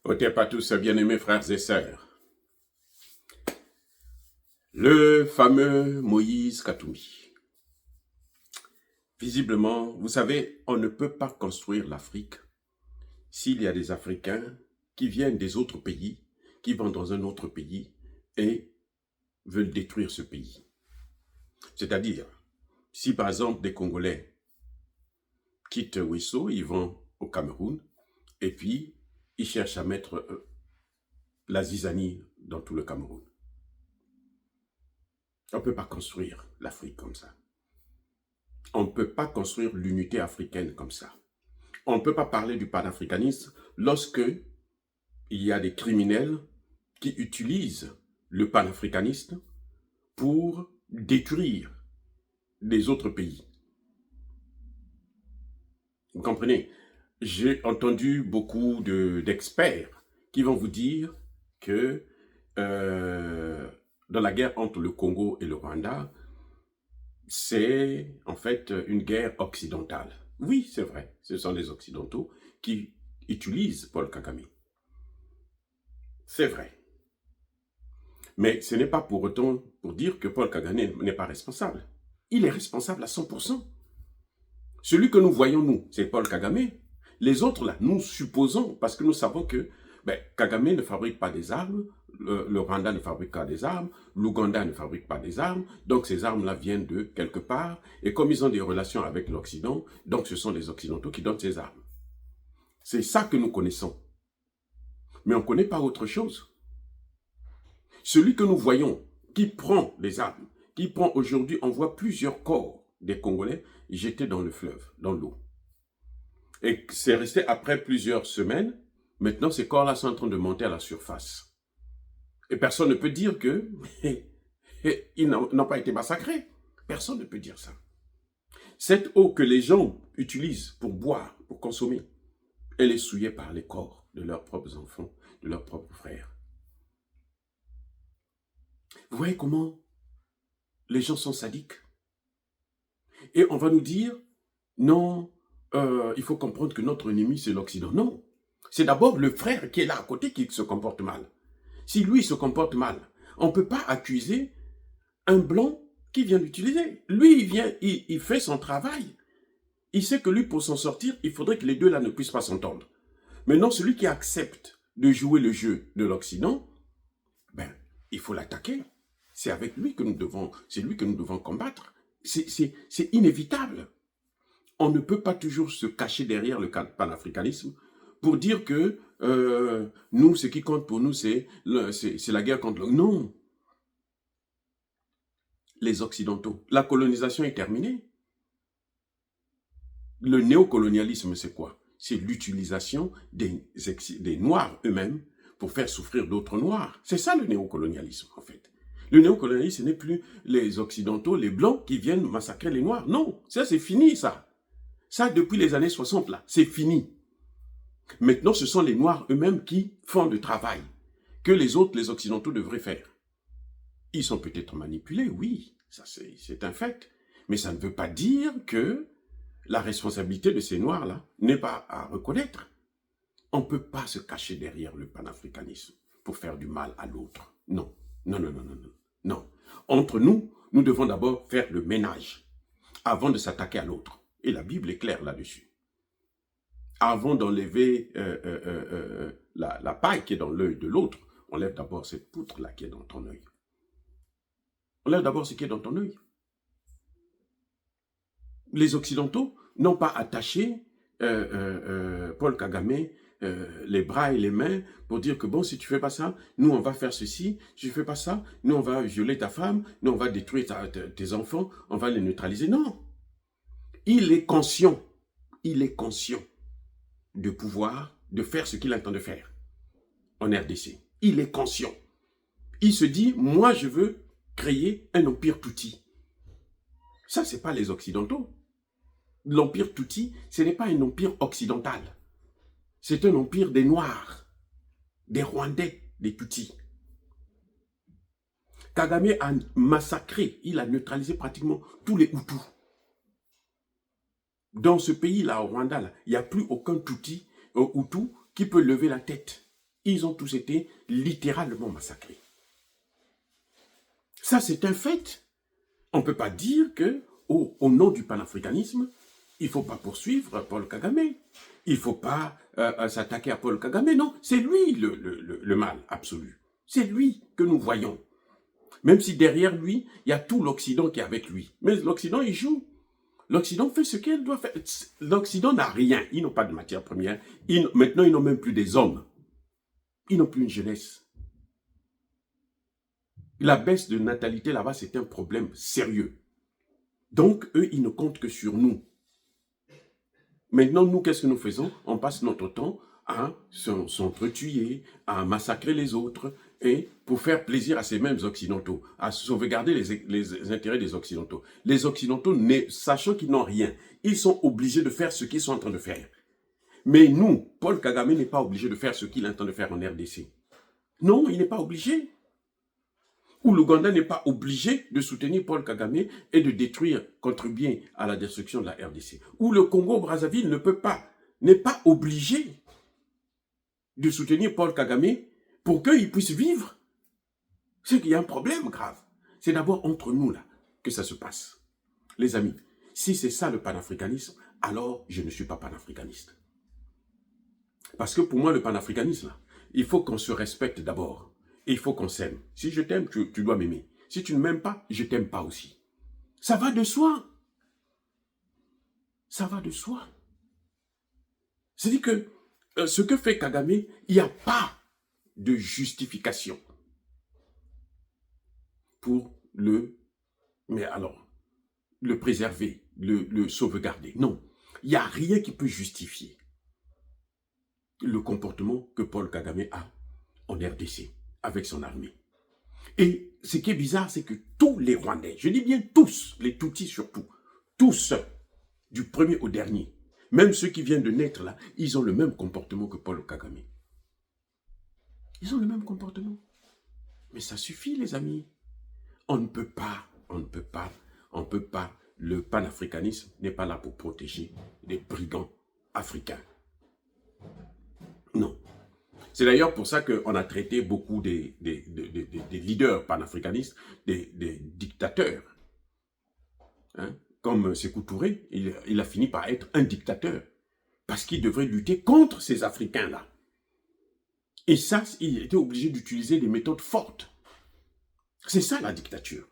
Otep à tous, bien-aimés frères et sœurs. Le fameux Moïse Katumbi. Visiblement, vous savez, on ne peut pas construire l'Afrique s'il y a des Africains qui viennent des autres pays, qui vont dans un autre pays et veulent détruire ce pays. C'est-à-dire, si par exemple des Congolais quittent Ouesso, ils vont au Cameroun et puis ils cherchent à mettre la zizanie dans tout le Cameroun. On ne peut pas construire l'Afrique comme ça. On ne peut pas construire l'unité africaine comme ça. On ne peut pas parler du panafricanisme lorsque il y a des criminels qui utilisent le panafricanisme pour détruire les autres pays. Vous comprenez? J'ai entendu beaucoup d'experts qui vont vous dire que dans la guerre entre le Congo et le Rwanda, c'est en fait une guerre occidentale. Oui, c'est vrai, ce sont les Occidentaux qui utilisent Paul Kagame. C'est vrai. Mais ce n'est pas pour autant pour dire que Paul Kagame n'est pas responsable. Il est responsable à 100%. Celui que nous voyons, nous, c'est Paul Kagame. Les autres, là, nous supposons, parce que nous savons que Kagame ne fabrique pas des armes, le Rwanda ne fabrique pas des armes, l'Ouganda ne fabrique pas des armes, donc ces armes-là viennent de quelque part, et comme ils ont des relations avec l'Occident, donc ce sont les Occidentaux qui donnent ces armes. C'est ça que nous connaissons. Mais on ne connaît pas autre chose. Celui que nous voyons, qui prend les armes, qui prend aujourd'hui, on voit plusieurs corps des Congolais jetés dans le fleuve, dans l'eau. Et c'est resté après plusieurs semaines, maintenant ces corps-là sont en train de monter à la surface. Et personne ne peut dire que ils n'ont pas été massacrés. Personne ne peut dire ça. Cette eau que les gens utilisent pour boire, pour consommer, elle est souillée par les corps de leurs propres enfants, de leurs propres frères. Vous voyez comment les gens sont sadiques? Et on va nous dire, non, il faut comprendre que notre ennemi, c'est l'Occident. Non, c'est d'abord le frère qui est là à côté qui se comporte mal. Si lui se comporte mal, on ne peut pas accuser un blanc qui vient l'utiliser. Lui, il vient, il fait son travail. Il sait que lui, pour s'en sortir, il faudrait que les deux là ne puissent pas s'entendre. Maintenant, celui qui accepte de jouer le jeu de l'Occident, il faut l'attaquer. C'est avec lui que nous devons, c'est lui que nous devons combattre. C'est inévitable. On ne peut pas toujours se cacher derrière le panafricanisme pour dire que nous, ce qui compte pour nous, c'est la guerre contre le... Non. Les Occidentaux. La colonisation est terminée. Le néocolonialisme, c'est quoi? C'est l'utilisation des Noirs eux-mêmes pour faire souffrir d'autres Noirs. C'est ça le néocolonialisme, en fait. Le néocolonialisme, ce n'est plus les Occidentaux, les Blancs qui viennent massacrer les Noirs. Non, ça c'est fini, ça. Ça, depuis les années 60, là, c'est fini. Maintenant, ce sont les Noirs eux-mêmes qui font le travail que les autres, les Occidentaux, devraient faire. Ils sont peut-être manipulés, oui, ça c'est un fait. Mais ça ne veut pas dire que la responsabilité de ces Noirs-là n'est pas à reconnaître. On ne peut pas se cacher derrière le panafricanisme pour faire du mal à l'autre. Non, non, non, non, non, non, non. Entre nous, nous devons d'abord faire le ménage avant de s'attaquer à l'autre. Et la Bible est claire là-dessus. Avant d'enlever la paille qui est dans l'œil de l'autre, on lève d'abord cette poutre-là qui est dans ton œil. On lève d'abord ce qui est dans ton œil. Les Occidentaux n'ont pas attaché Paul Kagame les bras et les mains pour dire que bon, si tu fais pas ça, nous on va faire ceci, si tu fais pas ça, nous on va violer ta femme, nous on va détruire tes enfants, on va les neutraliser. Non. Il est conscient de pouvoir, de faire ce qu'il entend de faire en RDC. Il est conscient. Il se dit, moi je veux créer un empire Tutsi. Ça, c'est pas les Occidentaux. L'empire Tutsi, ce n'est pas un empire occidental. C'est un empire des Noirs, des Rwandais, des Tutsis. Kagame a massacré, il a neutralisé pratiquement tous les Hutus. Dans ce pays-là, au Rwanda, il n'y a plus aucun Hutu qui peut lever la tête. ils ont tous été littéralement massacrés. Ça, c'est un fait. On ne peut pas dire que, au nom du panafricanisme, il ne faut pas poursuivre Paul Kagame. Il ne faut pas s'attaquer à Paul Kagame. Non, c'est lui le mal absolu. C'est lui que nous voyons. Même si derrière lui, il y a tout l'Occident qui est avec lui. Mais l'Occident, il joue. L'Occident fait ce qu'elle doit faire. L'Occident n'a rien. Ils n'ont pas de matière première. Maintenant, ils n'ont même plus des hommes. Ils n'ont plus une jeunesse. La baisse de natalité là-bas, c'est un problème sérieux. Donc, eux, ils ne comptent que sur nous. Maintenant, nous, qu'est-ce que nous faisons? On passe notre temps à s'entretuer, à massacrer les autres, et pour faire plaisir à ces mêmes Occidentaux, à sauvegarder les intérêts des Occidentaux. Les Occidentaux, sachant qu'ils n'ont rien, ils sont obligés de faire ce qu'ils sont en train de faire. Mais nous, Paul Kagame n'est pas obligé de faire ce qu'il est en train de faire en RDC. Non, il n'est pas obligé. Ou l'Ouganda n'est pas obligé de soutenir Paul Kagame et de détruire, contribuer à la destruction de la RDC. Ou le Congo-Brazzaville n'est pas obligé de soutenir Paul Kagame pour qu'il puisse vivre. C'est qu'il y a un problème grave. C'est d'abord entre nous là que ça se passe. Les amis, si c'est ça le panafricanisme, alors je ne suis pas panafricaniste. Parce que pour moi, le panafricanisme, là, il faut qu'on se respecte d'abord. Et il faut qu'on s'aime. Si je t'aime, tu dois m'aimer. Si tu ne m'aimes pas, je ne t'aime pas aussi. Ça va de soi. Ça va de soi. C'est-à-dire que ce que fait Kagame, il n'y a pas de justification pour le préserver, le sauvegarder. Non. Il n'y a rien qui peut justifier le comportement que Paul Kagame a en RDC. Avec son armée. Et ce qui est bizarre, c'est que tous les Rwandais, je dis bien tous, les Tutsis surtout, tous, du premier au dernier, même ceux qui viennent de naître là, ils ont le même comportement que Paul Kagame. Ils ont le même comportement. Mais ça suffit, les amis. On ne peut pas. Le panafricanisme n'est pas là pour protéger les brigands africains. Non. C'est d'ailleurs pour ça qu'on a traité beaucoup des leaders panafricanistes, des dictateurs. Hein? Comme Sékou Touré, il a fini par être un dictateur. Parce qu'il devrait lutter contre ces Africains-là. Et ça, il était obligé d'utiliser des méthodes fortes. C'est ça la dictature.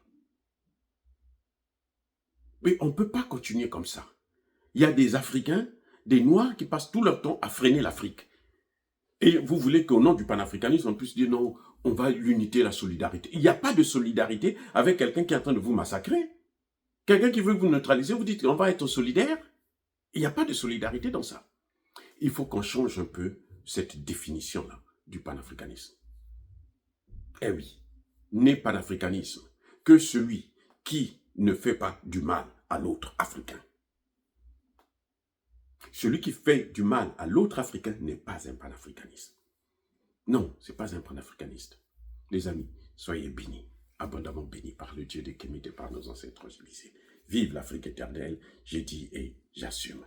Mais on ne peut pas continuer comme ça. Il y a des Africains, des Noirs qui passent tout leur temps à freiner l'Afrique. Et vous voulez qu'au nom du panafricanisme, on puisse dire non, on va l'unité, la solidarité. Il n'y a pas de solidarité avec quelqu'un qui est en train de vous massacrer. Quelqu'un qui veut vous neutraliser, vous dites on va être solidaire. Il n'y a pas de solidarité dans ça. Il faut qu'on change un peu cette définition-là du panafricanisme. Eh oui, n'est panafricanisme que celui qui ne fait pas du mal à l'autre Africain. Celui qui fait du mal à l'autre Africain n'est pas un panafricaniste. Non, ce n'est pas un panafricaniste. Les amis, soyez bénis, abondamment bénis par le Dieu de Kémite et par nos ancêtres civilisés. Vive l'Afrique éternelle, j'ai dit et j'assume.